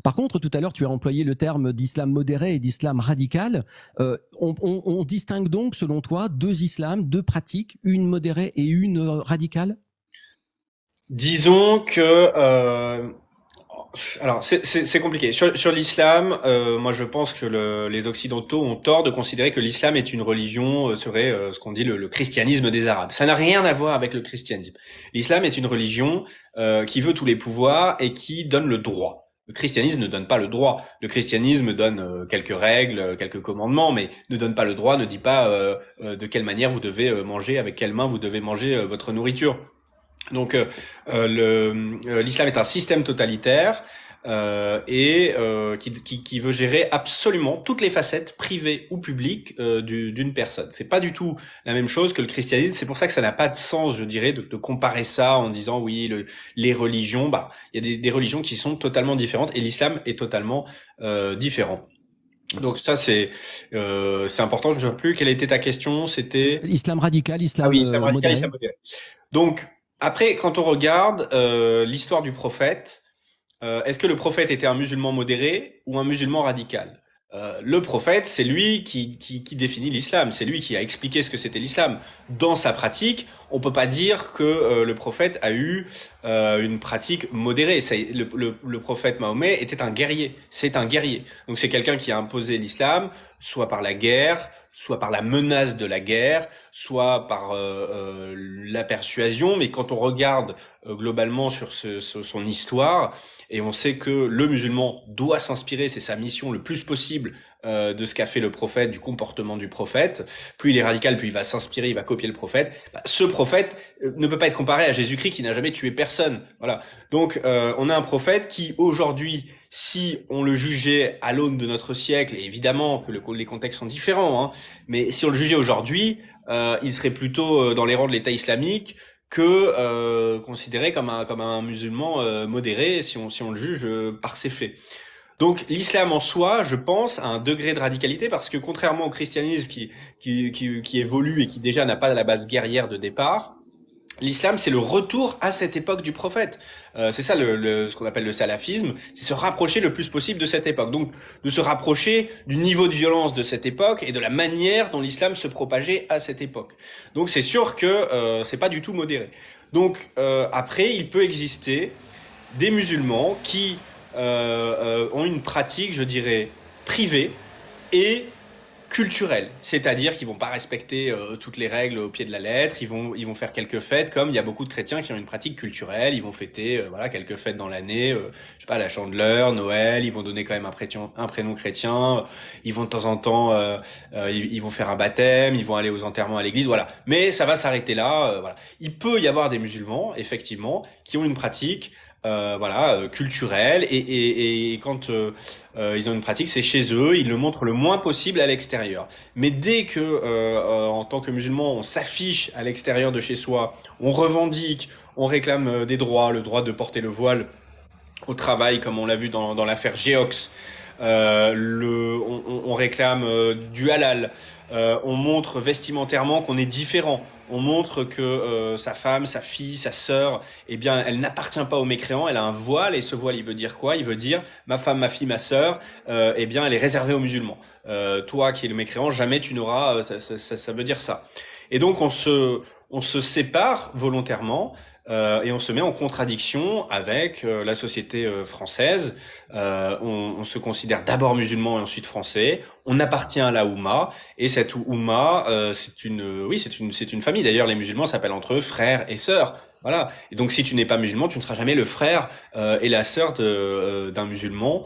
Par contre, tout à l'heure, tu as employé le terme d'islam modéré et d'islam radical. On distingue donc, selon toi, deux islams, deux pratiques, une modérée et une radicale? Disons que alors c'est compliqué. Sur l'islam, moi je pense que les Occidentaux ont tort de considérer que l'islam est une religion, serait ce qu'on dit le christianisme des Arabes. Ça n'a rien à voir avec le christianisme. L'islam est une religion qui veut tous les pouvoirs et qui donne le droit. Le christianisme ne donne pas le droit. Le christianisme donne quelques règles, quelques commandements, mais ne donne pas le droit, ne dit pas de quelle manière vous devez manger, avec quelle main vous devez manger votre nourriture. Donc l'islam est un système totalitaire qui veut gérer absolument toutes les facettes privées ou publiques d'une personne. C'est pas du tout la même chose que le christianisme. C'est pour ça que ça n'a pas de sens, je dirais, de comparer ça en disant oui, les religions. Bah, il y a des religions qui sont totalement différentes et l'islam est totalement différent. Donc ça c'est important. Je ne sais plus quelle était ta question. C'était Islam radical, ah islam oui, islam radical, modéré. islam modéré. Donc, après, quand on regarde l'histoire du prophète, est-ce que le prophète était un musulman modéré ou un musulman radical? Le prophète, c'est lui qui définit l'islam, c'est lui qui a expliqué ce que c'était l'islam. Dans sa pratique, on peut pas dire que le prophète a eu une pratique modérée. Le prophète Mahomet était un guerrier, c'est un guerrier. Donc c'est quelqu'un qui a imposé l'islam, soit par la guerre, soit par la menace de la guerre, soit par la persuasion. Mais quand on regarde globalement sur son histoire, et on sait que le musulman doit s'inspirer, c'est sa mission le plus possible de ce qu'a fait le prophète, du comportement du prophète. Plus il est radical, plus il va s'inspirer, il va copier le prophète. Bah, ce prophète ne peut pas être comparé à Jésus-Christ qui n'a jamais tué personne. Voilà. Donc on a un prophète qui aujourd'hui, si on le jugeait à l'aune de notre siècle, et évidemment que les contextes sont différents, hein, mais si on le jugeait aujourd'hui, il serait plutôt dans les rangs de l'État islamique que considéré comme un musulman modéré si on le juge par ses faits. Donc l'islam en soi, je pense, a un degré de radicalité parce que contrairement au christianisme qui évolue et qui déjà n'a pas la base guerrière de départ, l'islam, c'est le retour à cette époque du prophète. C'est ça ce qu'on appelle le salafisme, c'est se rapprocher le plus possible de cette époque. Donc, de se rapprocher du niveau de violence de cette époque et de la manière dont l'islam se propageait à cette époque. Donc, c'est sûr que c'est pas du tout modéré. Donc, après, il peut exister des musulmans qui ont une pratique, je dirais, privée et culturels, c'est-à-dire qu'ils vont pas respecter toutes les règles au pied de la lettre, ils vont faire quelques fêtes comme il y a beaucoup de chrétiens qui ont une pratique culturelle, ils vont fêter voilà quelques fêtes dans l'année, je sais pas la Chandeleur, Noël, ils vont donner quand même un prénom chrétien, ils vont de temps en temps ils vont faire un baptême, ils vont aller aux enterrements à l'église, voilà. Mais ça va s'arrêter là, voilà. Il peut y avoir des musulmans effectivement qui ont une pratique voilà, culturelle et quand ils ont une pratique, c'est chez eux, ils le montrent le moins possible à l'extérieur. Mais dès que, en tant que musulman, on s'affiche à l'extérieur de chez soi, on revendique, on réclame des droits, le droit de porter le voile au travail, comme on l'a vu dans l'affaire Geox, on réclame du halal, on montre vestimentairement qu'on est différent. On montre que sa femme, sa fille, sa sœur, eh bien, elle n'appartient pas aux mécréants. Elle a un voile et ce voile, il veut dire quoi? Il veut dire ma femme, ma fille, ma sœur. Eh bien, elle est réservée aux musulmans. Toi, qui es le mécréant, jamais tu n'auras. Ça veut dire ça. Et donc, on se sépare volontairement et on se met en contradiction avec la société française. On se considère d'abord musulman et ensuite français. On appartient à la Oumma et cette Oumma, oui, c'est une famille. D'ailleurs, les musulmans s'appellent entre eux frères et sœurs. Voilà. Et donc, si tu n'es pas musulman, tu ne seras jamais le frère et la sœur d'un musulman.